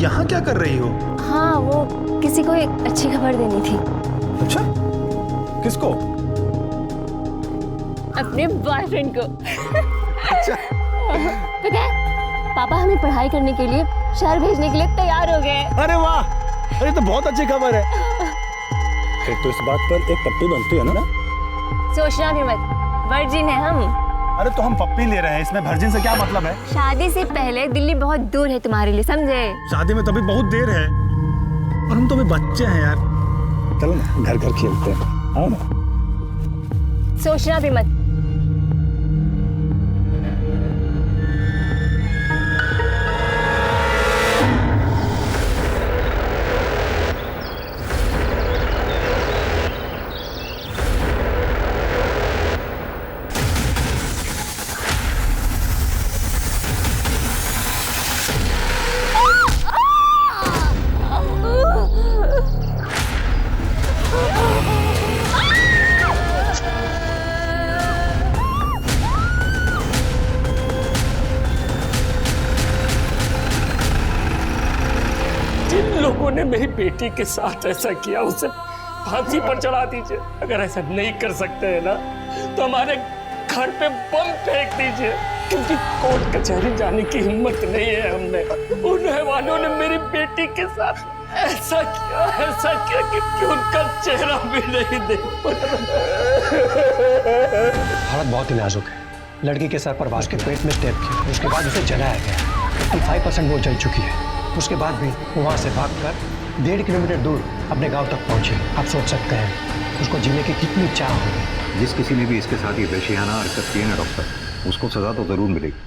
यहाँ क्या कर रही हो? हाँ, वो किसी को एक अच्छी खबर देनी थी। अच्छा, किसको? अपने बॉयफ्रेंड को। अच्छा। पता है, पापा हमें पढ़ाई करने के लिए शहर भेजने के लिए तैयार हो गए। अरे वाह, अरे तो बहुत अच्छी खबर है। फिर तो इस बात पर एक पप्पी बनती है ना? सोचना भी मत, वर्जिन है हम। अरे तो हम पप्पी ले रहे हैं, इसमें वर्जिन से क्या मतलब है? शादी से पहले दिल्ली बहुत दूर है तुम्हारे लिए, समझे? शादी में तभी बहुत देर है और हम तो अभी बच्चे हैं यार। चलो ना घर घर खेलते हैं, आओ ना। सोचना भी मत। लोगों ने मेरी बेटी के साथ ऐसा किया, उसे फांसी पर चढ़ा दीजिए। अगर ऐसा नहीं कर सकते हैं ना तो हमारे घर पे बम फेंक दीजिए, क्योंकि कोर्ट कचहरी जाने की हिम्मत नहीं है हमने। उन हैवानों ने मेरी बेटी के साथ ऐसा किया कि उनका चेहरा भी नहीं देख पा रहा। हालत बहुत ही नाजुक है। लड़की के सर पर वार, उसके पेट में टेप किया, उसके बाद उसे जलाया गया। 55% वो जल चुकी है। उसके बाद भी वो वहाँ से भागकर 1.5 किलोमीटर दूर अपने गांव तक पहुंची। आप सोच सकते हैं उसको जीने की कितनी चाह होगी। जिस किसी ने भी इसके साथ ये वैशियाना हरकत की है ना डॉक्टर, उसको सजा तो जरूर मिलेगी।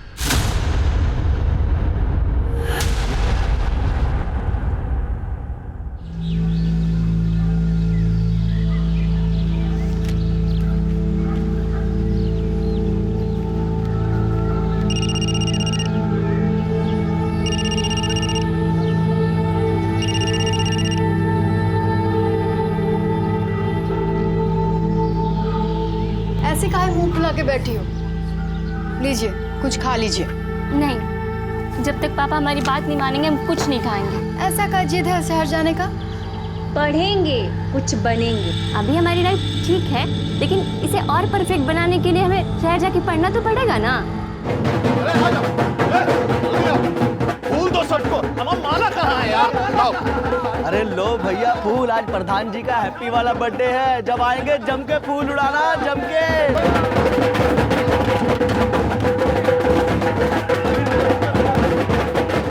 ऐसे काहे मुंह फुला के बैठी हो? लीजिए, कुछ खा लीजिए। नहीं, जब तक पापा हमारी बात नहीं मानेंगे हम कुछ नहीं खाएंगे। ऐसा क्या जिद है शहर जाने का? पढ़ेंगे, कुछ बनेंगे। अभी हमारी लाइफ ठीक है, लेकिन इसे और परफेक्ट बनाने के लिए हमें शहर जाके पढ़ना तो पड़ेगा ना। फूल दो सबको, हमारा माला कहाँ है यार? आओ। अरे लो भैया फूल, आज प्रधान जी का हैप्पी वाला बर्थडे है। जब आएंगे जम के फूल उड़ाना, जम के।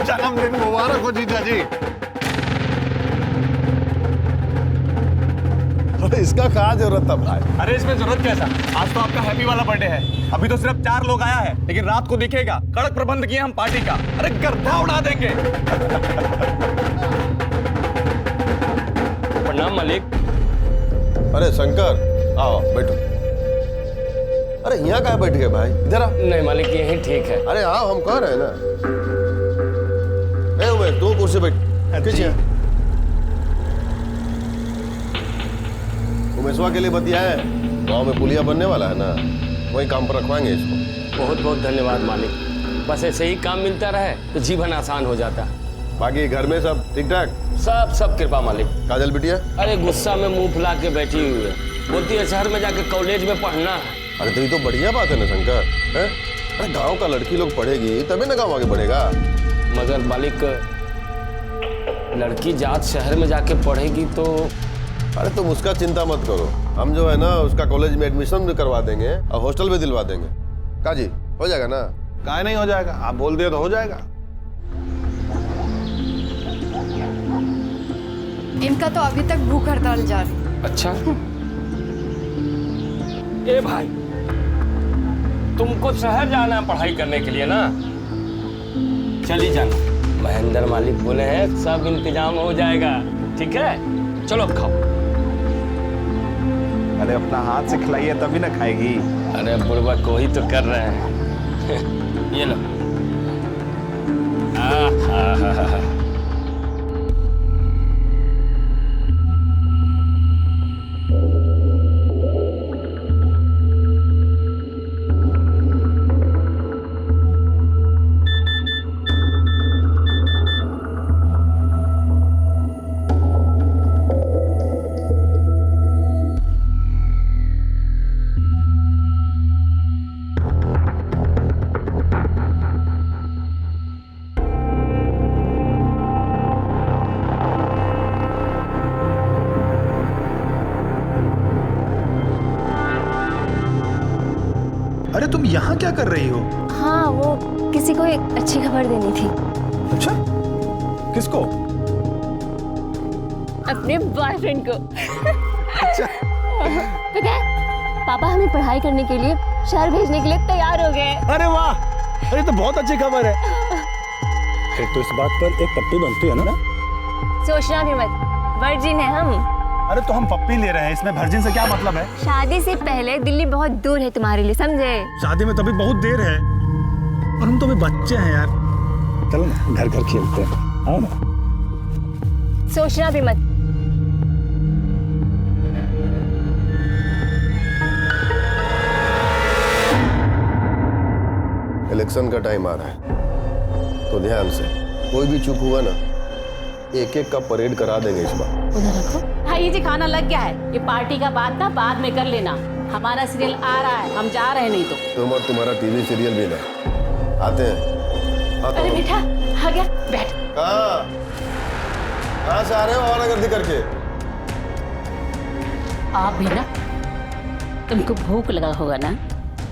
जन्मदिन मुबारक हो जीजा जी। अरे इसका क्या जरूरत था भाई? अरे इसमें जरूरत कैसा? आज तो आपका हैप्पी वाला बर्थडे है। अभी तो सिर्फ 4 लोग आया है, लेकिन रात को दिखेगा। कड़क प्रबंध किए हम पार्टी का। अरे गर्दा उड़ा देंगे। प्रणाम मालिक। अरे शंकर, आओ बैठो। अरे यहाँ कहाँ बैठ गए भाई? इधर आ। नहीं मालिक, यही ठीक है। अरे आओ, हम कह रहे हैं ना। ए उमेश, तू कुर्सी बैठ। खींचिए। उमेशवा के लिए बतियाए, गांव में पुलिया बनने वाला है ना, वही काम पर रखवाएंगे इसको। बहुत बहुत धन्यवाद मालिक। बस ऐसे ही काम मिलता रहे तो जीवन आसान हो जाता। बाकी घर में सब ठीक ठाक? सब कृपा मालिक। काजल बिटिया? अरे गुस्सा में मुंह फुला के बैठी हुई है, बोलती है शहर में जाके कॉलेज में पढ़ना है। अरे तो ये तो बढ़िया बात है ना शंकर, हैं? अरे गांव का लड़की लोग पढ़ेगी तभी ना गांव आगे बढ़ेगा। मगर मालिक, लड़की जात शहर में जाके पढ़ेगी तो। अरे तुम उसका चिंता मत करो, हम जो है ना उसका कॉलेज में एडमिशन भी करवा देंगे और हॉस्टल भी दिलवा देंगे। काजी हो जाएगा ना? काहे नहीं हो जाएगा, आप बोल दिए तो हो जाएगा। इनका तो अभी तक भूख हड़ताल जारी। अच्छा। ए भाई, तुमको शहर जाना है पढ़ाई करने के लिए ना? चली जाना। महेंद्र मालिक बोले हैं सब इंतजाम हो जाएगा। ठीक है, चलो अब खाओ। अरे अपना हाथ से खिलाइए तभी ना खाएगी। अरे बुढ़वा को ही तो कर रहे हैं। ये लो। अरे तुम यहाँ क्या कर रही हो? हाँ, वो किसी को एक अच्छी खबर देनी थी। अच्छा, किसको? अपने बॉयफ्रेंड को। अच्छा। पता है, पापा हमें पढ़ाई करने के लिए शहर भेजने के लिए तैयार हो गए। अरे वाह, अरे तो बहुत अच्छी खबर है। फिर तो इस बात पर एक पप्पी बनती है ना? सोचना भी मत, वर्जिन है हम। अरे तो हम पप्पी ले रहे हैं, इसमें वर्जिन से क्या मतलब है? शादी से पहले दिल्ली बहुत दूर है तुम्हारे लिए, समझे? शादी में तभी बहुत देर है और हम तो अभी बच्चे हैं यार। चलो ना घर घर खेलते हैं, आओ ना। सोचना भी मत। इलेक्शन का टाइम आ रहा है, तो ध्यान से, कोई भी चूक हुआ ना, एक एक का परेड करा देंगे इस बार। उधर रखो। भाई जी खाना लग गया है, ये पार्टी का बात था बाद में कर लेना। हमारा सीरियल आ रहा है, हम जा रहे हैं नहीं तो। तुम और तुम्हारा टीवी सीरियल भी ना। आते हैं। अरे बेटा आ गया, बैठ। कहाँ से आ रहे हो आवारागर्दी करके? आप भी ना, तुमको भूख लगा होगा ना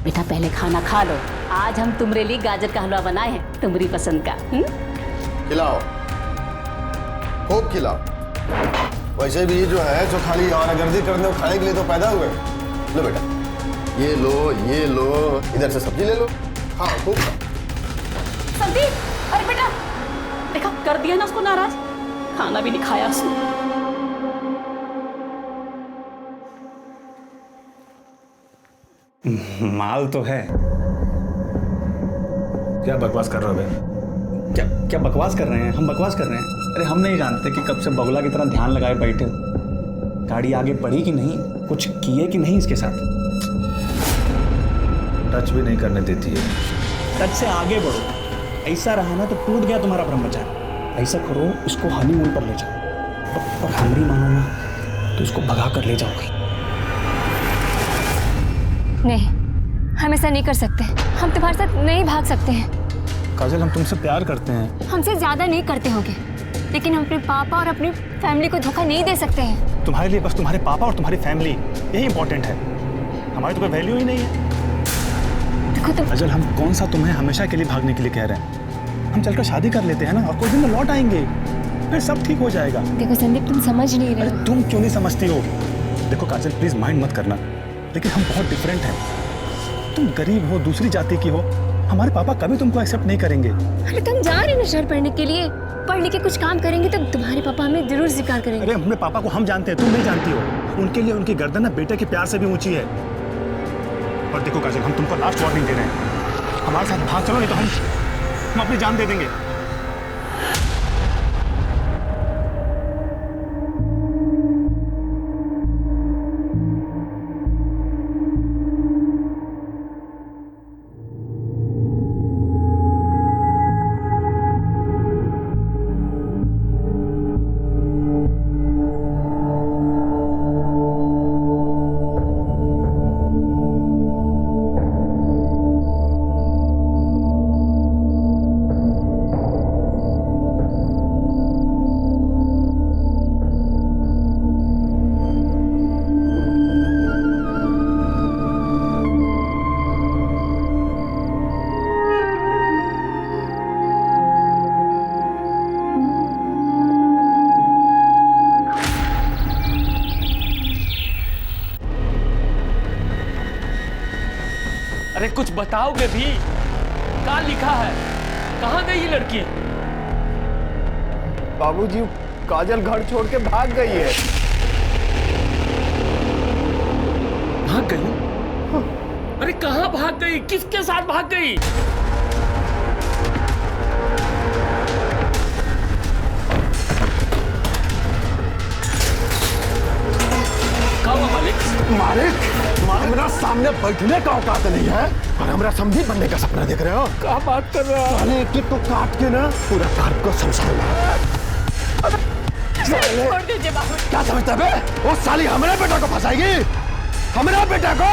बेटा, पहले खाना खा लो। आज हम तुम्हारे लिए गाजर का हलवा बनाए हैं, तुम्हारी पसंद का। खिलाओ, खूब खिलाओ। वैसे भी ये जो है जो खाली आवारागर्दी करने और खाने के लिए तो पैदा हुए। लो बेटा, ये लो, इधर से सब्जी ले लो, हाँ खूब खाओ। सब्जी? अरे बेटा देखा, कर दिया ना उसको नाराज, खाना भी नहीं खाया उसने। माल तो है। क्या बकवास कर रहे हो बे? क्या बकवास कर रहे हैं? हम बकवास कर रहे हैं? अरे हम नहीं जानते कि कब से बगुला की तरह ध्यान लगाए बैठे हो। गाड़ी आगे बढ़ी कि नहीं, कुछ किए कि नहीं इसके साथ? टच भी नहीं करने देती है। टच से आगे बढ़ो। ऐसा रहा ना तो टूट गया तुम्हारा ब्रह्मचारी। ऐसा करो, इसको हनीमून पर ले जाओ और हमारी मानो ना तो इसको भगा कर ले जाओगे। नहीं, हम ऐसा नहीं कर सकते। हम तुम्हारे साथ नहीं भाग सकते हैं। काजल, हम तुमसे प्यार करते हैं। हमसे ज्यादा नहीं करते होंगे, लेकिन हम अपने पापा और अपनी फैमिली को धोखा नहीं दे सकते हैं। तुम्हारे लिए बस तुम्हारे पापा और तुम्हारी फैमिली यही इंपॉर्टेंट है। हमारी तो कोई वैल्यू ही नहीं है। देखो तुम, काजल, हम कौन सा तुम्हें हमेशा के लिए भागने के लिए कह रहे हैं? हम चलकर शादी कर लेते हैं ना, और कुछ दिन में लौट आएंगे, फिर सब ठीक हो जाएगा। देखो संदीप, तुम समझ नहीं रहे हो। तुम क्यों नहीं समझती हो? देखो काजल, प्लीज माइंड मत करना, लेकिन हम बहुत डिफरेंट हैं। तुम गरीब हो, दूसरी जाति की हो, हमारे पापा कभी तुमको एक्सेप्ट नहीं करेंगे। अरे तुम जा रहे हो शहर पढ़ने के लिए, पढ़ लिख के कुछ काम करेंगे तो तुम्हारे पापा हमें जरूर स्वीकार करेंगे। अरे अपने पापा को हम जानते हैं, तुम नहीं जानती हो। उनके लिए उनकी गर्दन ना बेटे के प्यार से भी ऊंची है। और देखो काजल, हम तुमको लास्ट वार्निंग दे रहे हैं, हमारे साथ भाग चलो, नहीं तो हम अपनी जान दे देंगे। अरे कुछ बताओगे भी? क्या लिखा है? कहाँ गई ये लड़की? बाबूजी, काजल घर छोड़ के भाग गई है। भाग गई? अरे कहाँ भाग गई? किसके साथ भाग गई? मालिक, मेरा सामने बैठने का औकात नहीं है और हमारा समझी बनने का सपना देख रहे हो? क्या बात कर रहे हो? साले एक को काट के ना पूरा घर को समझा। छोड़ दीजिए बाबू। क्या समझता है बे? वो साली हमारे बेटा को फंसाएगी, हमारे बेटा को।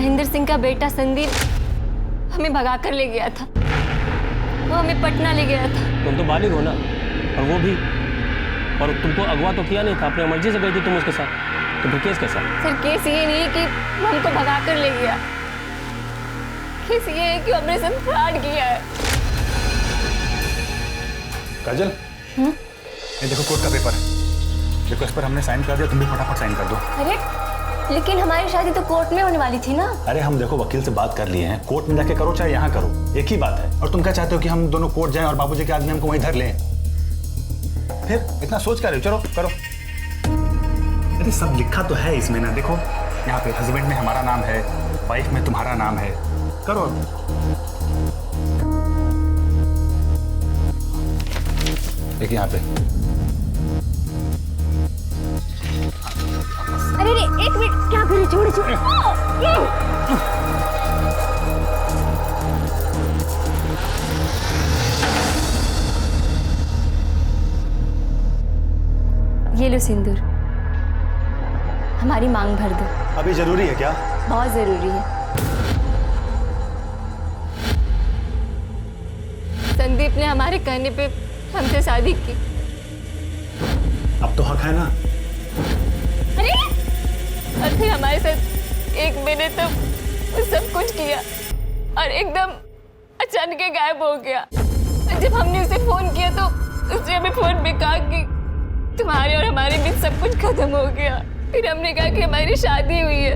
महेंद्र सिंह का बेटा संदीप हमें भगा कर ले गया था। वो हमें पटना ले गया था। तुम तो बालिग हो ना, और वो भी, और तुमको अगवा तो किया नहीं था, अपनी मर्जी से गई थी तुम उसके साथ, तो फिर केस कैसा? सर केस ये नहीं है कि वो हमको भगा कर ले गया, केस ये है कि हमने सब फ्रॉड किया है। काजल, ये देखो कोर्ट का पेपर है, देखो इस पर हमने साइन कर दिया, तुम भी फटाफट साइन कर दो। अरे लेकिन हमारी शादी तो कोर्ट में होने वाली थी ना। अरे हम देखो वकील से बात कर लिए हैं, कोर्ट में जाके करो चाहे यहाँ करो, एक ही बात है। और तुम क्या चाहते हो कि हम दोनों कोर्ट जाएं और बाबूजी के आदमी हमको वहीं धर लें? फिर इतना सोच कर रहे हो, चलो करो। अरे सब लिखा तो है इसमें ना, देखो यहाँ पे हस्बैंड में हमारा नाम है, वाइफ में तुम्हारा नाम है, करो। एक यहाँ पे। अरे एक मिनट, क्या करे? छोड़ छोड़। ये लो सिंदूर, हमारी मांग भर दो। अभी जरूरी है क्या? बहुत जरूरी है। संदीप ने हमारे कहने पे हमसे शादी की। अब तो हक है ना? अरे और फिर हमारे साथ 1 महीने तक वो सब कुछ किया और एकदम अचानक ही गायब हो गया। और जब हमने उसे फोन किया तो उसने हमें फोन पे कहा कि तुम्हारे और हमारे बीच सब कुछ खत्म हो गया। फिर हमने कहा कि हमारी शादी हुई है,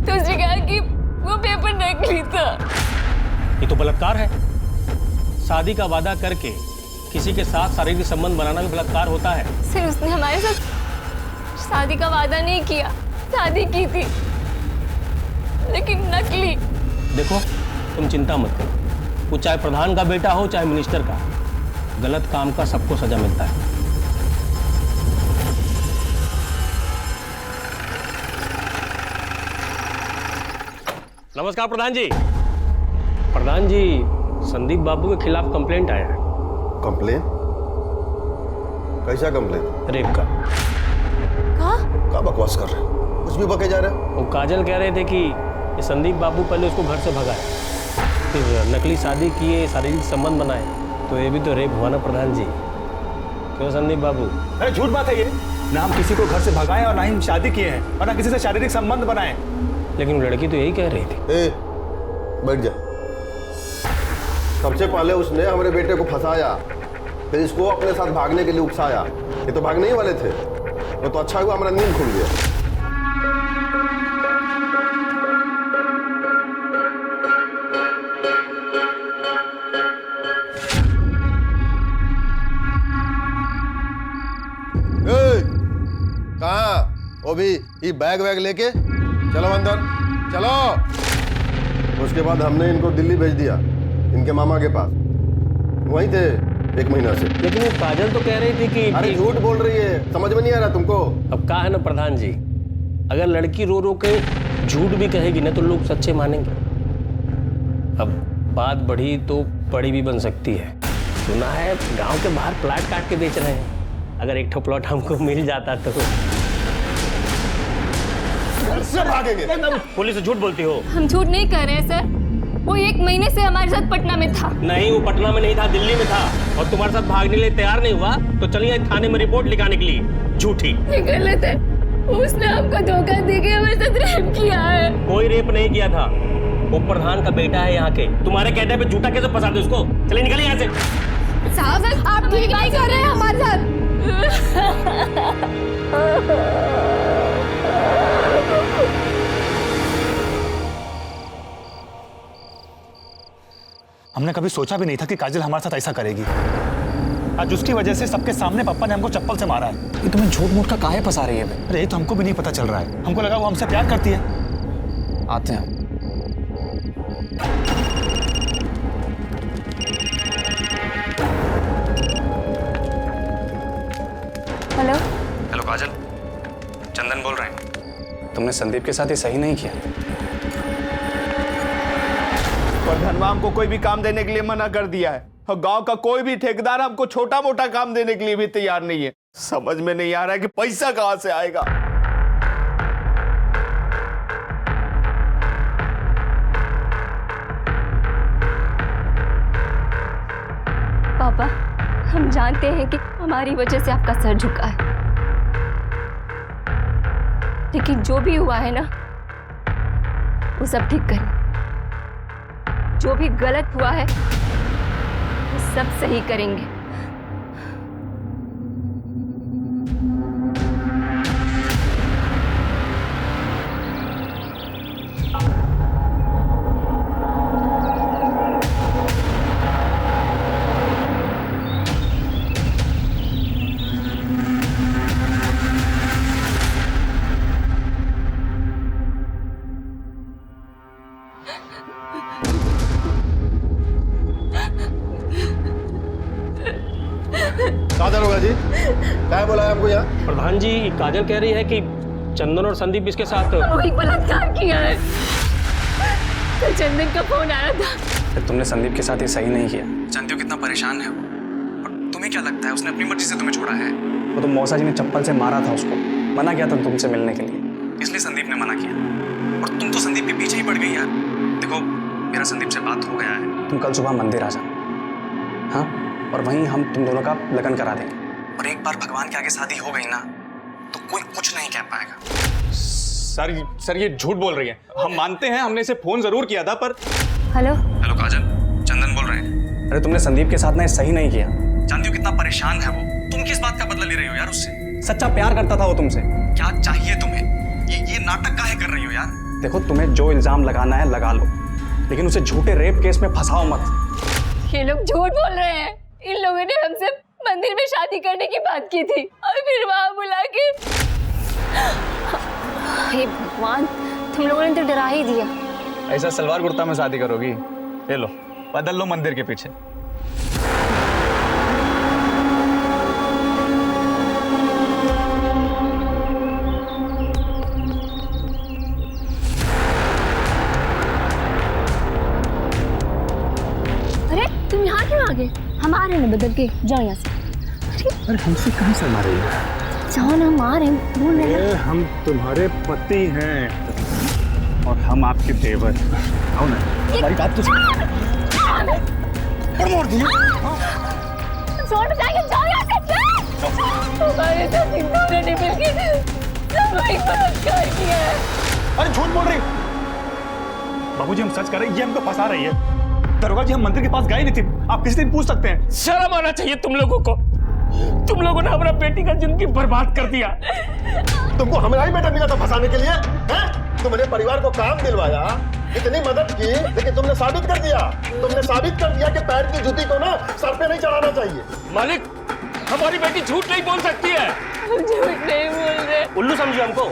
तो उसने कहा कि वो पेपर नकली था। ये तो बलात्कार है। शादी का वादा करके किसी के साथ शारीरिक संबंध बनाना भी बलात्कार होता है। सिर्फ उसने हमारे साथ शादी का वादा नहीं किया, शादी की थी, लेकिन नकली। देखो तुम चिंता मत करो, वो चाहे प्रधान का बेटा हो चाहे मिनिस्टर का, गलत काम का सबको सजा मिलता है। नमस्कार प्रधान जी। प्रधान जी, संदीप बाबू के खिलाफ कंप्लेंट आया है। कंप्लेन? कैसा कंप्लेन? रेप का। क्या बकवास कर रहे हो? कुछ भी बके जा रहे हो। वो काजल कह रहे थे कि ये संदीप बाबू पहले उसको घर से भगाए, फिर नकली शादी किए, शारीरिक संबंध बनाए, तो ये भी तो रेप हुआ ना प्रधान जी। क्यों संदीप बाबू? अरे झूठ बात है ये, ना हम किसी को घर से भगाए और ना ही शादी किए हैं और ना किसी से शारीरिक संबंध बनाए। लेकिन लड़की तो यही कह रही थी। बैठ जा। सबसे पहले उसने हमारे बेटे को फंसाया, फिर इसको अपने साथ भागने के लिए उकसाया। ये तो भागने ही वाले थे, तो अच्छा हुआ हमारा नींद खुल गया। कहाँ? वो भी ये बैग वैग लेके चलो अंदर, चलो। उसके बाद हमने इनको दिल्ली भेज दिया, इनके मामा के पास। वहीं थे 1 महीना से। लेकिन वो काजल तो कह रही थी कि अरे झूठ बोल रही है, समझ में नहीं आ रहा तुमको? अब कहा है ना प्रधान जी, अगर लड़की रो रो के झूठ भी कहेगी ना तो लोग सच्चे मानेंगे। अब बात बढ़ी तो बड़ी भी बन सकती है। सुना है गांव के बाहर प्लाट काट के बेच रहे हैं, अगर एक ठो प्लॉट हमको मिल जाता तो। से भागेंगे। पुलिस से झूठ बोलती हो? हम झूठ नहीं कर रहे हैं सर, वो 1 महीने से हमारे साथ पटना में था। नहीं, वो पटना में नहीं था, दिल्ली में था, और तुम्हारे साथ भागने के लिए तैयार नहीं हुआ तो चलिए थाने में रिपोर्ट लिखाने के लिए। झूठी। ये गलत है, उसने आपको धोखा देके हमारे साथ रेप किया है। कोई रेप नहीं किया था, वो प्रधान का बेटा है यहाँ के। तुम्हारे कहने पे झूठा कैसे फंसा दे उसको? चलिए निकलिए यहाँ से। साहब आप ठीक नहीं कर रहे हैं हमारे साथ। हमने कभी सोचा भी नहीं था कि काजल हमारे साथ ऐसा करेगी। आज उसकी वजह से सबके सामने पापा ने हमको चप्पल से मारा है। ये तुम्हें झूठ मूठ का काहे फंसा रही है? अरे ये तो हमको भी नहीं पता चल रहा है, हमको लगा वो हमसे प्यार करती है। आते हैं। हेलो हेलो काजल, चंदन बोल रहे हैं। तुमने संदीप के साथ ये सही नहीं किया। प्रधानवा हमको कोई भी काम देने के लिए मना कर दिया है, और गांव का कोई भी ठेकेदार हमको छोटा मोटा काम देने के लिए भी तैयार नहीं है। समझ में नहीं आ रहा है कि पैसा कहां से आएगा। हम जानते हैं कि हमारी वजह से आपका सर झुका है, लेकिन जो भी हुआ है ना वो सब ठीक करें। जो भी गलत हुआ है वो सब सही करेंगे। काजल होगा जी, क्या बोला है हमको यहाँ? प्रधान जी, काजल कह रही है कि चंदन और संदीप इसके साथ वही बलात्कार किया है। तो चंदन का फोन आया था। तुमने संदीप के साथ ये सही नहीं किया। जानती हो कितना परेशान है वो, और तुम्हें क्या लगता है उसने अपनी मर्जी से तुम्हें छोड़ा है? वो तो मौसा जी ने चप्पल से मारा था उसको, मना किया था तुमसे मिलने के लिए, इसलिए संदीप ने मना किया। और तुम तो संदीप के पीछे ही पड़ गई यार। देखो मेरा संदीप से बात हो गया है, तुम कल सुबह मंदिर आ जाना, हाँ, और वहीं हम तुम दोनों का लगन करा देंगे। और एक बार भगवान के आगे शादी हो गई ना तो कोई कुछ नहीं कह पाएगा। सर ये झूठ बोल रही है। हम मानते हैं, हमने इसे फोन जरूर किया था, पर हेलो हेलो काजल, चंदन बोल रहे हैं। अरे तुमने संदीप के साथ ना सही नहीं किया। जानती हो कितना परेशान है वो, तुम किस बात का बदला ले रही हो यार उससे? सच्चा प्यार करता था वो तुमसे। क्या चाहिए तुम्हें? ये नाटक काहे कर रही हो यार? देखो तुम्हें जो इल्जाम लगाना है लगा लो, लेकिन उसे झूठे रेप केस में फंसाओ मत। ये लोग झूठ बोल रहे हैं। इन लोगों ने हमसे मंदिर में शादी करने की बात की थी और फिर वहां बुला के। हे भगवान, तुम लोगों ने तो डरा ही दिया। ऐसा सलवार कुर्ता में शादी करोगी? ले लो, बदल लो मंदिर के पीछे। अरे तुम यहाँ क्यों आ गए? हम आ रहे हैं ना बदल के, जाओ यहाँ से। अरे हमसे कहाँ शर्मा रही है? जाओ ना, हम आ रहे हैं, बोल रहे हैं। हम तुम्हारे पति हैं और हम आपके देवर। आओ ना, हमारी बात तो सुनो। मोड़ दिया। छोड़ जाएंगे, जाओ यहाँ से। हमारे साथ इन दोनों ने मिलकर सामूहिक बलात्कार किया है। अरे झूठ बोल रही। बाबूजी हम सच कर रहे हैं, ये हमको फंसा रही है। दरोगा जी हम मंदिर के पास गए नहीं थे, आप किसी दिन पूछ सकते हैं। शर्म आना चाहिए तुम लोगों को। तुम लोगों ने हमारा बेटी का जिंदगी बर्बाद कर दिया। तुमको हमारा ही बेटा मिला था फंसाने के लिए, हैं? तुमने परिवार को काम दिलवाया, इतनी मदद की, लेकिन तुमने साबित कर दिया कि पैर की जूती को ना सर पे नहीं चढ़ाना चाहिए। मालिक, हमारी बेटी झूठ नहीं बोल सकती है। झूठ नहीं बोल रहे। उल्लू समझिए हमको।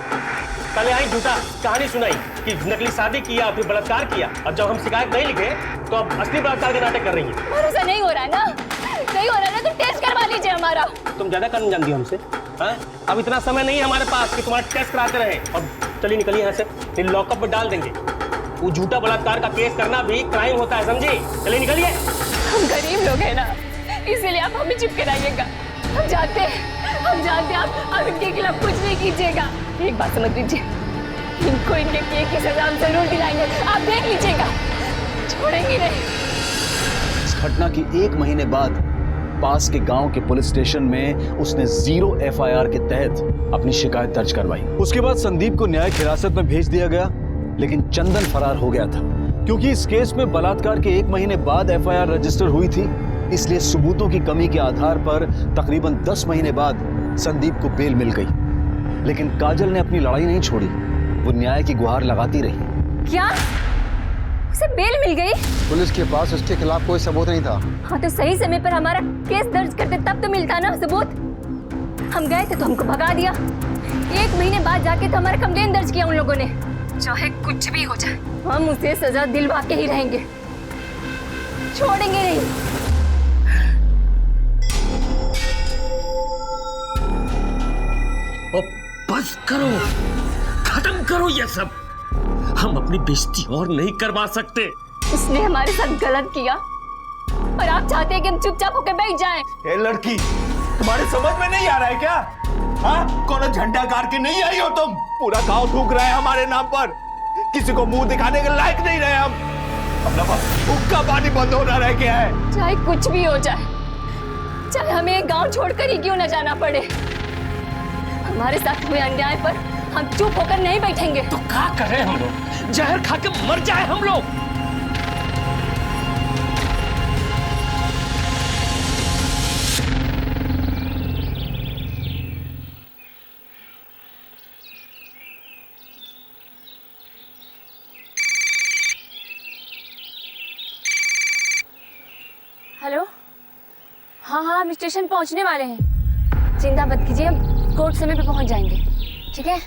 कल यहाँ झूठा कहानी सुनाई कि नकली शादी किया, फिर बलात्कार किया। अब जब हम शिकायत नहीं लिखे तो अब असली बलात्कार के नाटक कर रही है। भरोसा नहीं हो रहा ना, नहीं हो रहा ना, तो टेस्ट करवा लीजिए हमारा। तुम ज्यादा कानून जानती हो हमसे, हाँ? अब इतना समय नहीं है हमारे पास कि तुम्हारा टेस्ट कराते रहे। अब चलिए निकलिए यहाँ से, फिर लॉकअप में डाल देंगे। वो झूठा बलात्कार का केस करना भी क्राइम होता है, समझे? चलिए निकलिए। हम गरीब लोग हैं ना, इसीलिए आप हमें चुप कराइएगा। हम जानते हैं आप इनके खिलाफ कुछ नहीं कीजिएगा। एक बात समझ लीजिए, इनको इनके किए की सजा हम जरूर दिलाएंगे, आप देख लीजिएगा, छोड़ेंगे नहीं। इस घटना की 1 महीने बाद पास के गांव के पुलिस स्टेशन में उसने 0 FIR के तहत अपनी शिकायत दर्ज करवाई। उसके बाद संदीप को न्यायिक हिरासत में भेज दिया गया, लेकिन चंदन फरार हो गया था। क्योंकि इस केस में बलात्कार के 1 महीने बाद FIR रजिस्टर हुई थी, इसलिए सबूतों की कमी के आधार पर तकरीबन 10 महीने बाद संदीप को बेल मिल गई। लेकिन काजल ने अपनी लड़ाई नहीं छोड़ी, वो न्याय की गुहार लगाती रही। क्या उसे बेल मिल गई? पुलिस के पास उसके खिलाफ कोई सबूत नहीं था। हाँ तो सही समय पर हमारा केस दर्ज करते तब तो मिलता ना सबूत। हम गए थे तो हमको भगा दिया। 1 महीने बाद जाके तो हमारा कंप्लेन दर्ज किया उन लोगों ने। चाहे कुछ भी हो जाए, हम उसे सजा दिलवा के ही रहेंगे, छोड़ेंगे नहीं। बस करो, खत्म करो ये सब। हम अपनी बेइज्जती और नहीं करवा सकते। उसने हमारे साथ गलत किया और आप चाहते हैं कि हम चुपचाप होकर बैठ जाएं। ए लड़की, तुम्हारे समझ में नहीं आ रहा है क्या? हाँ, कौन झंडा गाड़ के नहीं आई हो तुम? पूरा गांव थूक रहा है हमारे नाम पर, किसी को मुंह दिखाने के लायक नहीं रहे हम। अपना हुक्का पानी बंद होना रह गया है। चाहे कुछ भी हो जाए, चाहे हमें एक गांव छोड़कर ही क्यों न जाना पड़े। हमारे साथ हुए अन्याय पर हम चुप होकर नहीं बैठेंगे। तो क्या करें हम लोग? जहर खा के मर जाए हम लोग? हेलो, हाँ हाँ, हम स्टेशन पहुंचने वाले हैं। चिंता मत कीजिए, हम कोर्ट समय पे पहुंच जाएंगे। ठीक है?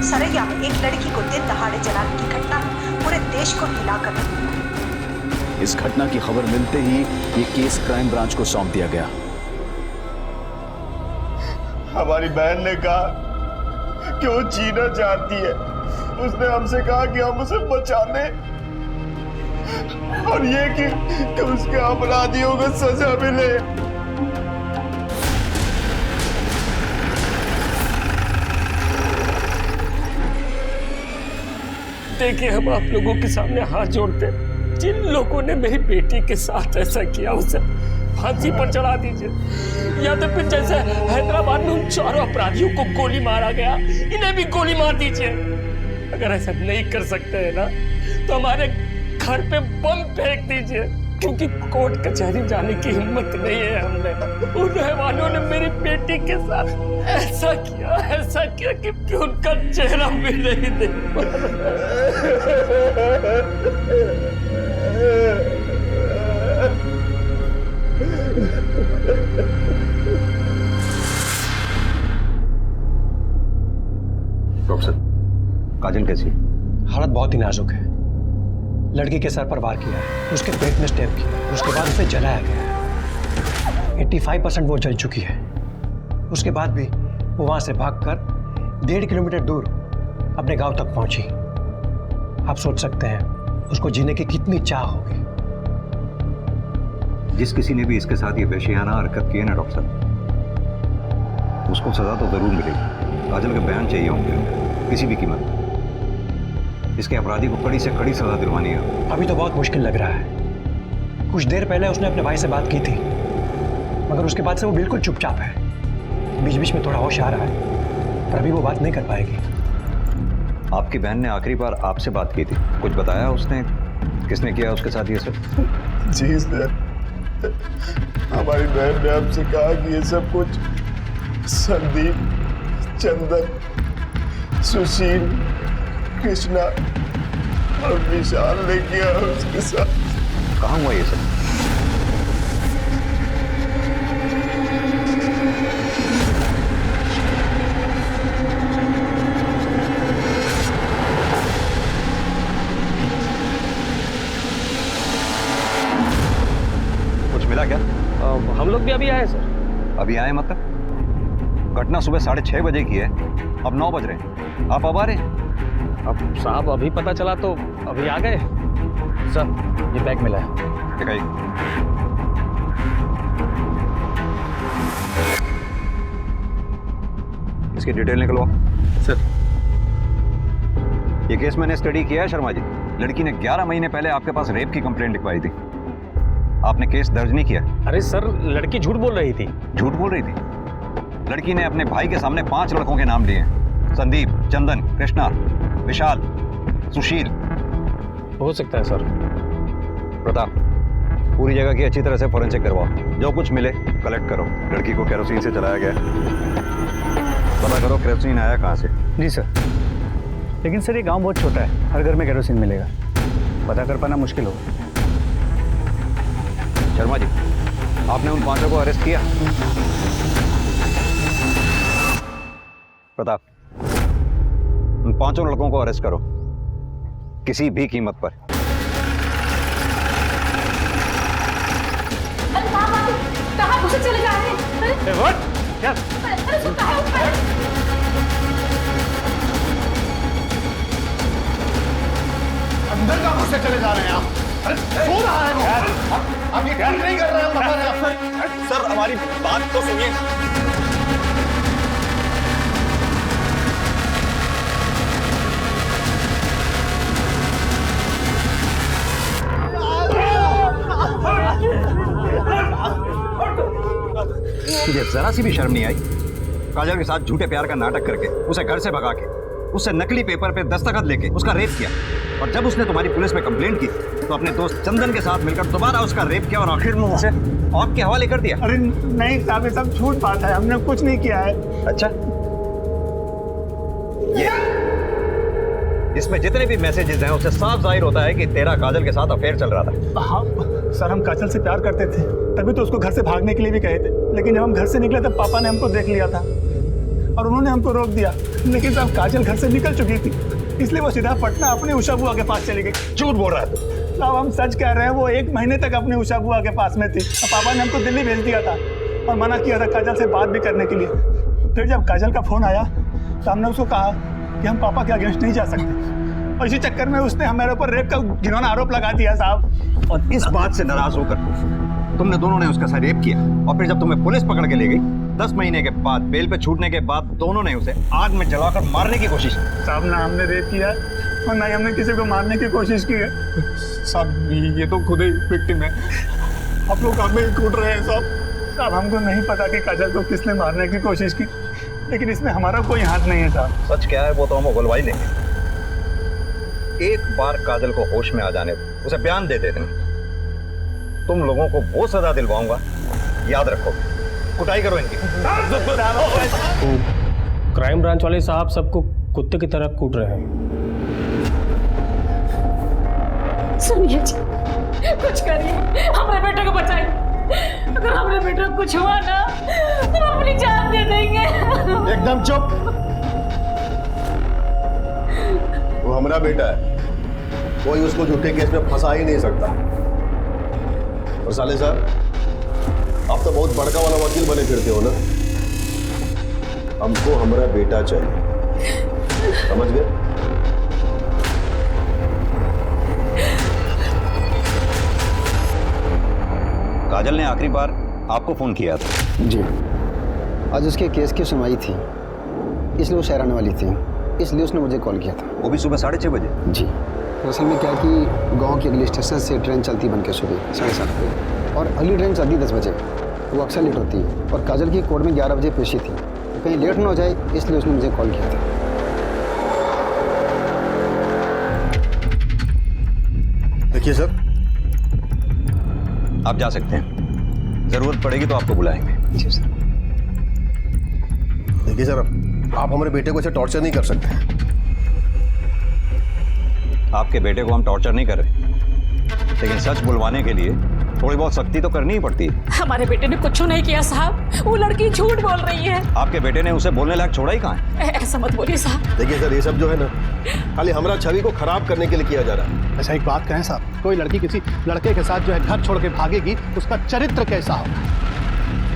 सरैया में एक लड़की को दिन दहाड़े जलाने की घटना पूरे देश को हिलाकर रख दिया। इस घटना की खबर मिलते ही ये केस क्राइम ब्रांच को सौंप दिया गया। हमारी बहन ने कहा कि वो जीना चाहती है। उसने हमसे कहा कि हम उसे बचा लें और ये कि उसके अपराधियों को सजा मिले। देखिए, हम आप लोगों के सामने हाथ जोड़ते हैं। जिन लोगों ने मेरी बेटी के साथ ऐसा किया उसे फांसी पर चढ़ा दीजिए, या तो फिर जैसे हैदराबाद में उन चारों अपराधियों को गोली मारा गया, इन्हें भी गोली मार दीजिए। अगर ऐसा नहीं कर सकते हैं ना, तो हमारे घर पे बम फेंक दीजिए, क्योंकि कोर्ट कचहरी जाने की हिम्मत नहीं है हमने। उन रहवानों ने मेरी बेटी के साथ ऐसा किया कि उनका चेहरा भी नहीं देख डॉक्टर साहब, काजल कैसी है? हालत बहुत ही नाजुक है। लड़की के सर पर वार किया है, उसके पेट में स्टेप किया, उसके बाद उसे जलाया गया। 85% वो जल चुकी है। उसके बाद भी वो वहां से भागकर 1.5 किलोमीटर दूर अपने गांव तक पहुंची। आप सोच सकते हैं उसको जीने की कितनी चाह होगी। जिस किसी ने भी इसके साथ ये वहशियाना हरकत की है ना डॉक्टर साहब, उसको सजा तो जरूर मिलेगी। काजल के बयान चाहिए होंगे किसी भी कीमत। इसके अपराधी को कड़ी से कड़ी सजा दिलवानी है। अभी तो बहुत मुश्किल लग रहा है। कुछ देर पहले उसने अपने भाई से बात की थी, मगर उसके बाद से वो बिल्कुल चुपचाप है। बीच बीच में थोड़ा होश आ रहा है, पर अभी वो बात नहीं कर पाएगी। आपकी बहन ने आखिरी बार आपसे बात की थी, कुछ बताया उसने? किसने किया उसके साथ ये सब? जी सर, हमारी बहन ने हमसे कहा कि ये सब कुछ संदीप, चंदन, सुशील, कृष्णा और विशाल ने किया उसके साथ। कहाँ हुआ ये सब? कुछ मिला क्या? हम लोग भी अभी आए सर। अभी आए मतलब? घटना सुबह 6:30 बजे की है, अब 9 बज रहे हैं। आप अब आ रहे हैं? अब साहब अभी पता चला तो अभी आ गए। सर, ये बैग मिला है। दिखाइए। इसकी डिटेल निकलवाओ। सर, ये केस मैंने स्टडी किया है शर्मा जी। लड़की ने 11 महीने पहले आपके पास रेप की कंप्लेंट लिखवाई थी। आपने केस दर्ज नहीं किया? अरे सर, लड़की झूठ बोल रही थी। झूठ बोल रही थी? लड़की ने अपने भाई के सामने 5 लड़कों के नाम लिए हैं। संदीप, चंदन, कृष्णा, विशाल, सुशील। हो सकता है सर। प्रताप, पूरी जगह की अच्छी तरह से फॉरेंसिक करवाओ। जो कुछ मिले कलेक्ट करो। लड़की को केरोसिन से जलाया गया, पता करो केरोसिन आया कहाँ से। जी सर, लेकिन सर ये गांव बहुत छोटा है, हर घर में केरोसिन मिलेगा, पता कर पाना मुश्किल होगा। शर्मा जी, आपने उन 5 को अरेस्ट किया? प्रताप, उन 5 लड़कों को अरेस्ट करो, किसी भी कीमत पर। कहाँ घुसे चले जा रहे हैं? क्या? अरे सुन, कहाँ है ऊपर? अंदर का घुसे चले जा रहे हैं आप? सो रहा है वो। आप ये ठीक नहीं कर रहे हैं, बता रहे हैं। सर हमारी बात तो सुनिए। तुझे जरा सी भी शर्म नहीं आई? काजल के साथ झूठे प्यार का नाटक करके उसे घर से भगा के उससे नकली पेपर पे दस्तखत लेके उसका रेप किया, और जब उसने तुम्हारी पुलिस में कंप्लेंट की तो अपने दोस्त चंदन के साथ मिलकर दोबारा उसका रेप किया और आखिर में उसे आपके हवाले कर दिया। अरे नहीं साहब, ये सब झूठ बात है, हमने कुछ नहीं किया है। अच्छा, ये इसमें जितने भी मैसेजेस हैं उससे साफ जाहिर होता है कि तेरा काजल के साथ अफेयर चल रहा था। हाँ सर, हम काजल से प्यार करते थे, तभी तो उसको घर से भागने के लिए भी कहे थे, लेकिन जब हम घर से निकले तब पापा ने हमको देख लिया था और उन्होंने हमको रोक दिया। लेकिन तब काजल घर से निकल चुकी थी, इसलिए वो सीधा पटना अपनी उषा बुआ के पास चली गई। झूठ बोल रहा है तू। साहब हम सच कह रहे हैं, वो 1 महीने तक अपनी उषा बुआ के पास में थी। पापा ने हमको दिल्ली भेज दिया था और मना किया था काजल से बात भी करने के लिए। फिर जब काजल का फोन आया तो हमने उसको कहा कि हम पापा के अगेंस्ट नहीं जा सकते, और इसी चक्कर में उसने हमारे ऊपर रेप का घिनौना आरोप लगा दिया साहब। और इस बात से नाराज होकर तुमने दोनों ने उसका साथ रेप किया, और फिर जब तुम्हें पुलिस पकड़ के ले गई 10 महीने के बाद बेल पे छूटने के बाद दोनों ने उसे आग में जलाकर मारने की कोशिश की। साहब ना हमने रेप किया और ना ही हमने किसी को मारने की कोशिश की है। साहब ये तो खुद ही विक्टिम है, आप लोग हमें ही कूट रहे हैं साहब। साहब हमको नहीं पता कि काजल को किसने मारने की कोशिश की, लेकिन इसमें हमारा कोई हाथ नहीं है साहब। सच क्या है वो तो हम उगलवाई लेंगे। एक बार काजल को होश में आ जाने दो, उसे बयान दे देते हैं, तुम लोगों को वो सजा दिलवाऊंगा, याद रखो। कुटाई करो इनकी। क्राइम ब्रांच वाले साहब सबको कुत्ते की तरह कूट रहे हैं। सुनिए जी, कुछ करिए, हमारे बेटे को बचाइए। अगर हमारे बेटे को कुछ हुआ ना तो हम अपनी जान दे देंगे। एकदम चुप। वो हमारा बेटा है, कोई उसको झूठे केस में फंसा ही नहीं सकता। और साले साहब, आप तो बहुत बड़का वाला वकील बने फिरते हो ना। हमको हमारा बेटा चाहिए, समझ गए? काजल ने आखिरी बार आपको फोन किया था? जी, आज उसके केस की सुनवाई थी, इसलिए वो शहर आने वाली थी, इसलिए उसने मुझे कॉल किया था। वो भी सुबह 6:30 बजे? जी, दरअसल में क्या है कि गांव के अगले स्टेशन से ट्रेन चलती बन के सुबह 7:30 बजे, और अगली ट्रेन चलती 10 बजे। वो अक्सर लेट होती है, और काजल की कोर्ट में 11 बजे पेशी थी, तो कहीं लेट ना हो जाए इसलिए उसने मुझे कॉल किया था। देखिए सर, आप जा सकते हैं, जरूरत पड़ेगी तो आपको बुलाएंगे। जी सर। देखिए सर, आप हमारे बेटे को ऐसे टॉर्चर नहीं कर सकते। आपके बेटे को हम टॉर्चर नहीं कर रहे, लेकिन सच बुलवाने के लिए थोड़ी बहुत सख्ती तो करनी ही पड़ती है। हमारे बेटे ने कुछ नहीं किया साहब, वो लड़की झूठ बोल रही है। आपके बेटे ने उसे बोलने लायक छोड़ा ही कहाँ है? ऐसा मत बोलिए साहब। देखिए सर, ये सब जो है ना, खाली हमारा छवि को खराब करने के लिए किया जा रहा है। अच्छा एक बात कहें साहब, कोई लड़की किसी लड़के के साथ जो है घर छोड़ के भागेगी, उसका चरित्र कैसा हो?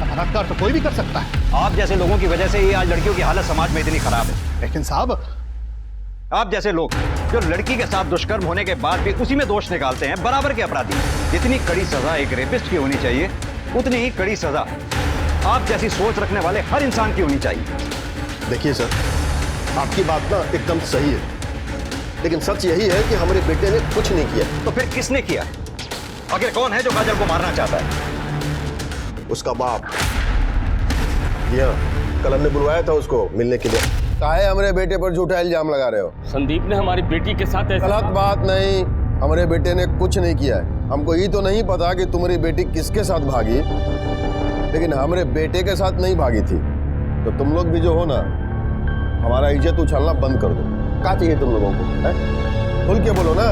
बलात्कार तो कोई भी कर सकता है। आप जैसे लोगों की वजह से ही आज लड़कियों की हालत समाज में इतनी खराब है। लेकिन साहब, आप जैसे लोग जो लड़की के साथ दुष्कर्म होने के बाद भी उसी में दोष निकालते हैं, बराबर के अपराधी। जितनी कड़ी सजा एक रेपिस्ट की होनी चाहिए, उतनी ही कड़ी सजा आप जैसी सोच रखने वाले हर इंसान की होनी चाहिए। देखिए सर, आपकी बात ना एकदम सही है, लेकिन सच यही है कि हमारे बेटे ने कुछ नहीं किया। तो फिर किसने किया? आखिर कौन है जो काजल को मारना चाहता है? उसका बाप। जी हाँ, कल हमने बुलवाया था उसको मिलने के लिए। काहे हमारे बेटे पर झूठा इल्जाम लगा रहे हो? संदीप ने हमारी बेटी के साथ ऐसा... गलत बात नहीं, हमारे बेटे ने कुछ नहीं किया है। हमको ये तो नहीं पता कि तुम्हारी बेटी किसके साथ भागी, लेकिन हमारे बेटे के साथ नहीं भागी थी। तो तुम लोग भी जो हो ना, हमारा इज्जत उछालना बंद कर दो। क्या चाहिए तुम लोगों को? खुल के बोलो ना।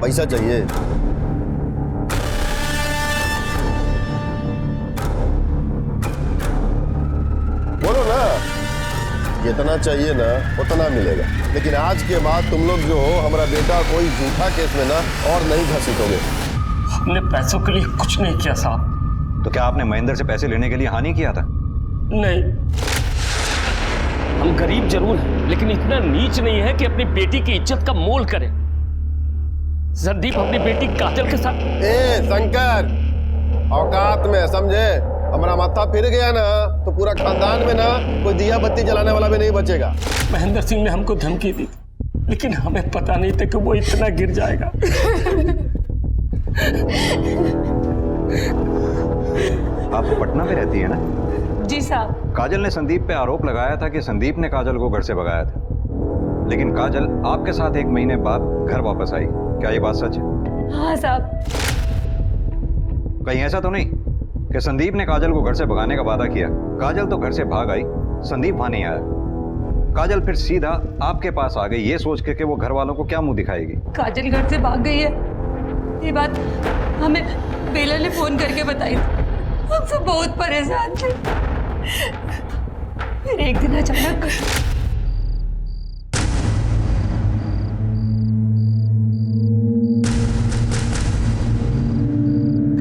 पैसा चाहिए? बोलो ना। जितना चाहिए ना उतना मिलेगा, लेकिन आज के बाद तुम लोग जो हो हमारा बेटा कोई झूठा केस में ना और नहीं घसीटोगे। हमने पैसों के लिए कुछ नहीं किया साहब। तो क्या आपने महेंद्र से पैसे लेने के लिए हानि किया था? नहीं, हम गरीब जरूर हैं लेकिन इतना नीच नहीं है कि अपनी बेटी की इज्जत का मोल करें। संदीप अपनी बेटी काजल के साथ। ए शंकर, औकात में समझे, हमारा माथा फिर गया ना तो पूरा खानदान में ना कोई दिया बत्ती जलाने वाला भी नहीं बचेगा। महेंद्र सिंह ने हमको धमकी दी लेकिन हमें पता नहीं था कि वो इतना गिर जाएगा। आप पटना में रहती है ना? जी साहब। काजल ने संदीप पे आरोप लगाया था कि संदीप ने काजल को घर से भगाया था, लेकिन काजल आपके साथ 1 महीने बाद घर वापस आई। क्या ये बात सच है? हाँ साहब। कहीं ऐसा तो नहीं कि संदीप ने काजल को घर से भगाने का वादा किया, काजल तो घर से भाग आई, संदीप वहां नहीं आया, काजल फिर सीधा आपके पास आ गई ये सोच के कि वो घर वालों को क्या मुंह दिखाएगी? काजल घर से भाग गई है, ये बात हमें बेला ने फोन करके बताई थी। हम सब बहुत परेशान थे। फिर एक दिन अचानक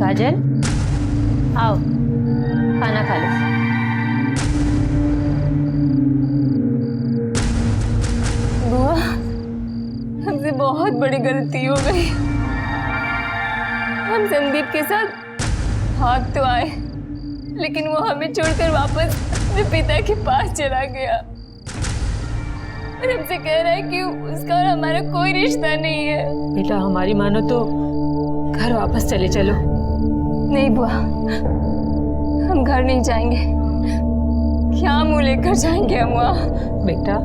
काजल आओ खाना खा लो। बुआ, हमसे बहुत बड़ी गलती हो गई। हम संदीप के साथ भाग तो आए लेकिन वो हमें छोड़कर वापस अपने पिता के पास चला गया और हमसे कह रहा है कि उसका और हमारा कोई रिश्ता नहीं है। बेटा हमारी मानो तो घर वापस चले चलो। नहीं बुआ, हम घर नहीं जाएंगे। क्या मुंह लेकर जाएंगे हम वहाँ? बेटा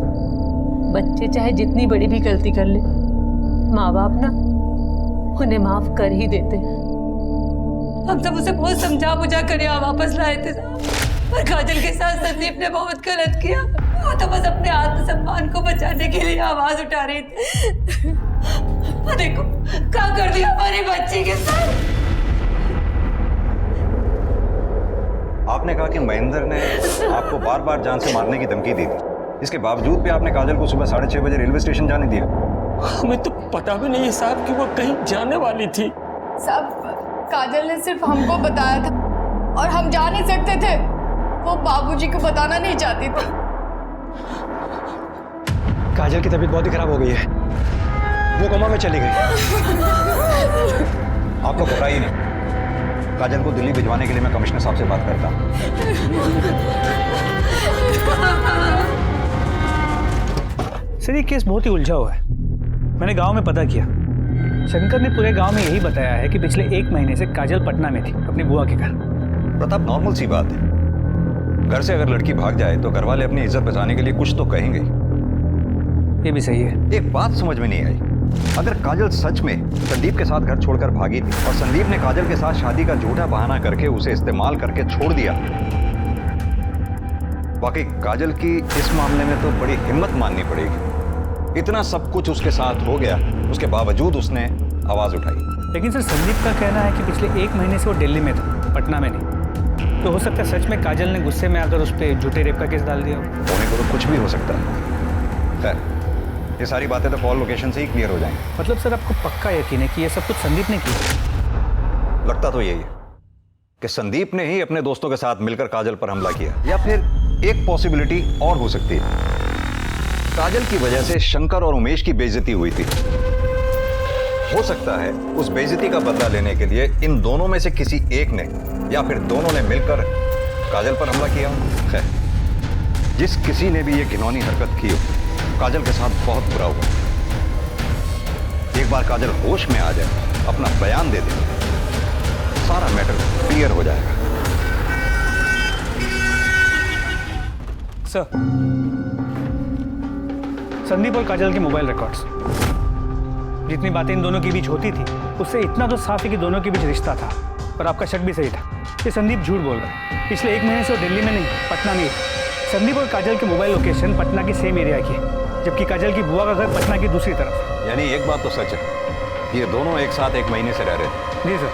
बच्चे चाहे जितनी बड़ी भी गलती कर ले, माँ बाप ना उन्हें माफ कर ही देते। हम सब उसे बहुत समझा बुझा कर यहाँ वापस लाए थे पर काजल के साथ संदीप ने बहुत गलत किया। वो तो बस अपने आत्मसम्मान को बचाने के लिए आवाज उठा रही थी। देखो क्या कर दिया हमारे बच्चे के साथ। आपने कहा कि महेंद्र ने आपको बार बार जान से मारने की धमकी दी थी, इसके बावजूद भी आपने काजल को सुबह 6:30 बजे रेलवे स्टेशन जाने दिया। हमें तो पता भी नहीं है साहब कि वो कहीं जाने वाली थी। साहब काजल ने सिर्फ हमको बताया था और हम जा नहीं सकते थे। वो बाबूजी को बताना नहीं चाहती थी। काजल की तबीयत बहुत ही खराब हो गई है, वो कोमा में चली गई। आप लोग घबराइए नहीं, काजल को दिल्ली भिजवाने के लिए मैं कमिश्नर साहब से बात करता हूँ। सर ये केस बहुत ही उलझा हुआ है। मैंने गांव में पता किया, शंकर ने पूरे गांव में यही बताया है कि पिछले 1 महीने से काजल पटना में थी अपनी बुआ के घर। प्रताप, नॉर्मल सी बात है, घर से अगर लड़की भाग जाए तो घर वाले अपनी इज्जत बचाने के लिए कुछ तो कहेंगे। ये भी सही है। एक बात समझ में नहीं आई, अगर काजल सच में संदीप के साथ घर छोड़कर भागी थी और संदीप ने काजल के साथ शादी का झूठा बहाना करके उसे इस्तेमाल करके छोड़ दिया, वाकई काजल की इस मामले में तो बड़ी हिम्मत माननी पड़ेगी। इतना सब कुछ उसके साथ हो गया, उसके बावजूद उसने आवाज उठाई। लेकिन सर संदीप का कहना है कि पिछले 1 महीने से वो दिल्ली में था, पटना में नहीं। तो हो सकता है सच में काजल ने गुस्से में आकर उस पर झूठे रेप का केस डाल दिया। होने को तो कुछ भी हो सकता है। खैर, ये सारी बातें तो कॉल लोकेशन से ही क्लियर हो जाएंगी। मतलब सर आपको पक्का यकीन है कि ये सब कुछ संदीप ने किया? लगता तो यही है कि संदीप ने ही अपने दोस्तों के साथ मिलकर काजल पर हमला किया, या फिर एक पॉसिबिलिटी और हो सकती है, काजल की वजह से शंकर और उमेश की बेइज्जती हुई थी। हो सकता है उस बेइज्जती का बदला लेने के लिए इन दोनों में से किसी एक ने या फिर दोनों ने मिलकर काजल पर हमला किया। खैर, जिस किसी ने भी ये घिनौनी हरकत की हो, काजल के साथ बहुत बुरा हुआ। एक बार काजल होश में आ जाए, अपना बयान दे दे, सारा मैटर क्लियर हो जाएगा। सर, संदीप और काजल के मोबाइल रिकॉर्ड्स, जितनी बातें इन दोनों के बीच होती थी उससे इतना तो साफ है कि दोनों के बीच रिश्ता था। और आपका शक भी सही था कि संदीप झूठ बोल रहा है। पिछले 1 महीने से वो दिल्ली में नहीं, पटना में ही। संदीप और काजल की मोबाइल लोकेशन पटना की सेम एरिया की है, जबकि काजल की बुआ का घर पटना की दूसरी तरफ। यानी एक बात तो सच है, ये दोनों एक साथ 1 महीने से रह रहे थे। जी सर,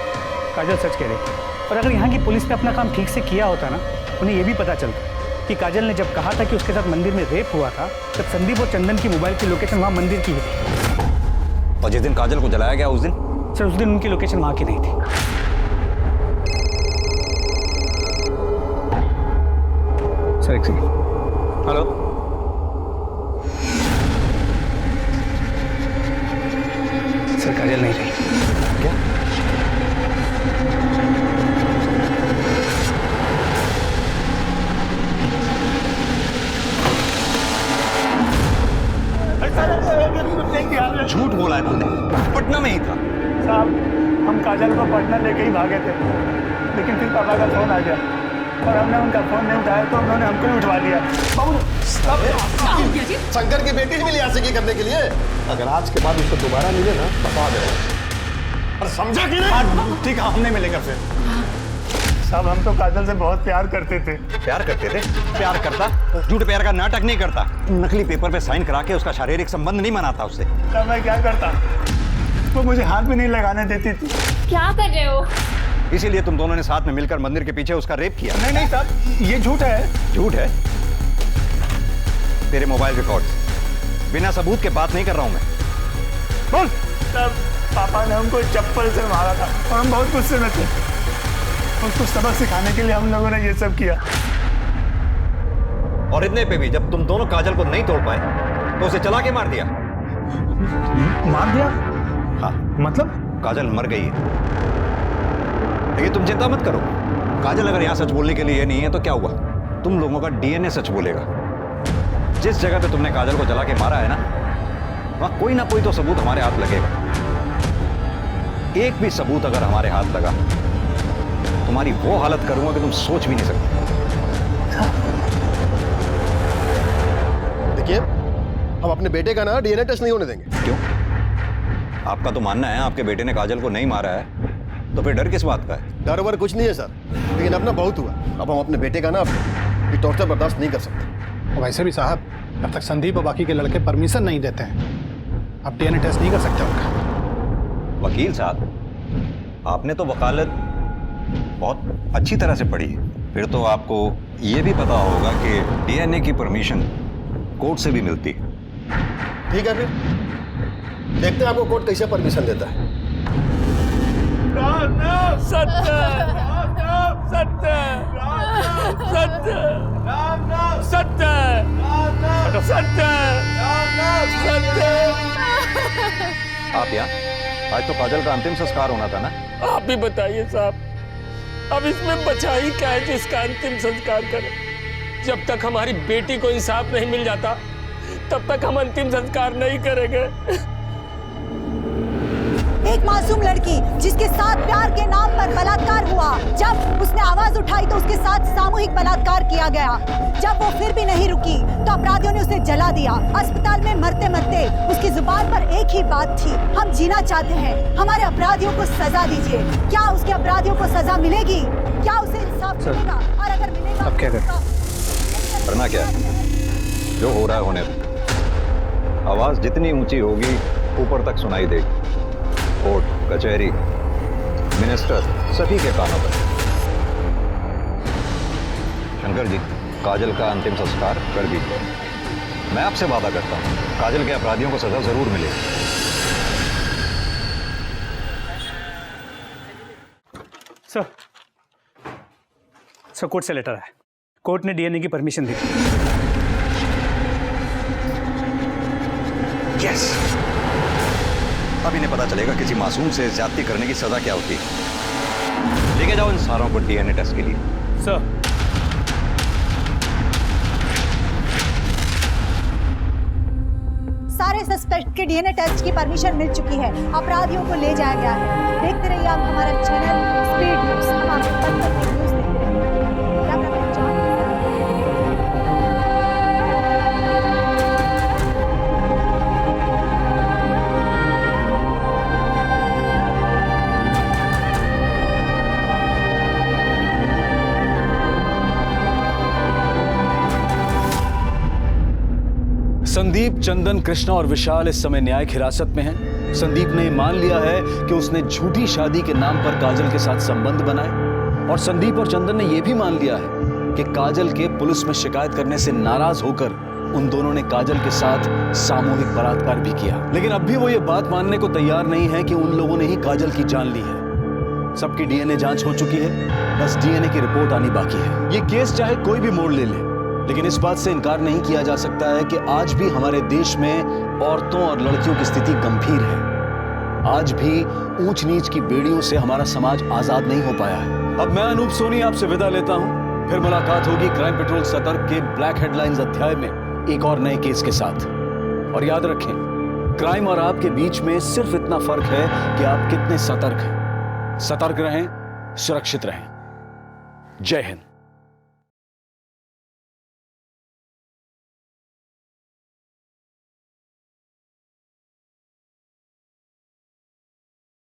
काजल सच कह रही थी। और अगर यहाँ की पुलिस ने अपना काम ठीक से किया होता ना, उन्हें ये भी पता चलता कि काजल ने जब कहा था कि उसके साथ मंदिर में रेप हुआ था, तब संदीप और चंदन की मोबाइल की लोकेशन वहां मंदिर की ही थी। और जिस दिन काजल को जलाया गया उस दिन? सर उस दिन उनकी लोकेशन वहां की नहीं थी। सर एक सेकंड। हेलो, सर काजल नहीं रही। क्या? झूठ बोला है तूने, पटना में ही था। साहब हम काजल को पटना लेके ही भागे थे, लेकिन फिर पापा का फोन आ गया और हमने उनका फोन नहीं उठाया तो उन्होंने हमको ही उठवा लिया। शंकर की बेटी भी लिया आशिकी करने के लिए। अगर आज के बाद उसको दोबारा मिले ना बता दे। और समझा कि नहीं? ठीक है, हम नहीं मिलेंगे फिर। साहब हम तो काजल से बहुत प्यार करते थे। प्यार करते थे? प्यार करता? झूठ प्यार का नाटक नहीं करता। नकली पेपर पे साइन करा के उसका शारीरिक संबंध नहीं बनाता उससे। तब मैं क्या करता? वो मुझे हाथ भी नहीं लगाने देती थी। क्या कर रहे हो? इसीलिए तुम दोनों ने साथ में मिलकर मंदिर के पीछे उसका रेप किया। नहीं नहीं साहब, ये झूठ है। झूठ है? तेरे मोबाइल रिकॉर्ड, बिना सबूत के बात नहीं कर रहा हूं मैं। बोल। तब पापा ने हमको चप्पल से मारा था और हम बहुत गुस्से में थे। उसको सबक सिखाने के लिए हम लोगों ने ये सब किया। और इतने पे भी जब तुम दोनों काजल को नहीं तोड़ पाए तो उसे चला के मार दिया। मार दिया? हाँ। मतलब? काजल मर गई है। लेकिन तुम चिंता मत करो, काजल अगर यहाँ सच बोलने के लिए नहीं है तो क्या हुआ, तुम लोगों का डीएनए सच बोलेगा। जिस जगह पे तुमने काजल को जला के मारा है ना, वहां कोई ना कोई तो सबूत हमारे हाथ लगेगा। एक भी सबूत अगर हमारे हाथ लगा, तुम्हारी वो हालत करूंगा कि तुम सोच भी नहीं सकते। देखिए, हम अपने बेटे का ना डीएनए टेस्ट नहीं होने देंगे। क्यों? आपका तो मानना है आपके बेटे ने काजल को नहीं मारा है, तो फिर डर किस बात का है? डर वर कुछ नहीं है सर, लेकिन अपना बहुत हुआ। अब हम अपने बेटे का ना ये टॉर्चर बर्दाश्त नहीं कर सकते। वैसे भी साहब, जब तक संदीप और बाकी के लड़के परमिशन नहीं देते हैं, आप डीएनए टेस्ट नहीं कर सकते उनका। वकील साहब, आपने तो वकालत बहुत अच्छी तरह से पढ़ी है, फिर तो आपको ये भी पता होगा कि डीएनए की परमिशन कोर्ट से भी मिलती है। ठीक है, फिर देखते हैं आपको कोर्ट कैसे परमिशन देता है। सत्य सत्य सत्य सत्य सत्य सत्य। आप यहाँ? आज तो काजल का अंतिम संस्कार होना था ना? आप ही बताइए साहब, अब इसमें बचा ही क्या है जिसका अंतिम संस्कार करें? जब तक हमारी बेटी को इंसाफ नहीं मिल जाता तब तक हम अंतिम संस्कार नहीं करेंगे। एक मासूम लड़की जिसके साथ प्यार के नाम पर बलात्कार हुआ, जब उसने आवाज उठाई तो उसके साथ सामूहिक बलात्कार किया गया। जब वो फिर भी नहीं रुकी तो अपराधियों ने उसे जला दिया। अस्पताल में मरते मरते उसकी जुबान पर एक ही बात थी, हम जीना चाहते हैं, हमारे अपराधियों को सजा दीजिए। क्या उसके अपराधियों को सजा मिलेगी? क्या उसे इंसाफ मिलेगा? और अगर मिलेगा अब क्या करें? करना क्या है? जो हो रहा है होने दो। आवाज जितनी ऊंची होगी ऊपर तक सुनाई देगी। कोर्ट, कचहरी, मिनिस्टर, सभी के कानों पर। शंकर जी, काजल का अंतिम संस्कार कर दीजिए। मैं आपसे वादा करता हूं, काजल के अपराधियों को सजा जरूर मिलेगी। सर कोर्ट से लेटर है। कोर्ट ने डीएनए की परमिशन दी। यस, अब इन्हें पता चलेगा किसी मासूम से ज्यादती करने की सजा क्या होती है। लेके जाओ इन सारों को डीएनए टेस्ट के लिए। सर सारे सस्पेक्ट के डीएनए टेस्ट की परमिशन मिल चुकी है, अपराधियों को ले जाया गया है। देखते रहिए आप हमारा चैनल स्पीड न्यूज। हम आपको पल पल की न्यूज देते रहेंगे। Cameraman John. संदीप, चंदन, कृष्णा और विशाल इस समय न्यायिक हिरासत में हैं। संदीप ने मान लिया है कि उसने झूठी शादी के नाम पर काजल के साथ संबंध बनाए, और संदीप और चंदन ने यह भी मान लिया है कि काजल के पुलिस में शिकायत करने से नाराज होकर उन दोनों ने काजल के साथ सामूहिक बलात्कार भी किया। लेकिन अब भी वो ये बात मानने को तैयार नहीं है कि उन लोगों ने ही काजल की जान ली है। सबकी डीएनए जांच हो चुकी है, बस डीएनए की रिपोर्ट आनी बाकी है। ये केस चाहे कोई भी मोड़ ले ले, लेकिन इस बात से इनकार नहीं किया जा सकता है कि आज भी हमारे देश में औरतों और लड़कियों की स्थिति गंभीर है। आज भी ऊंच नीच की बेड़ियों से हमारा समाज आजाद नहीं हो पाया है। अब मैं अनूप सोनी आपसे विदा लेता हूं। फिर मुलाकात होगी क्राइम पेट्रोल सतर्क के ब्लैक हेडलाइंस अध्याय में एक और नए केस के साथ। और याद रखें, क्राइम और आपके बीच में सिर्फ इतना फर्क है कि आप कितने सतर्क हैं। सतर्क रहें, सुरक्षित रहें। जय हिंद।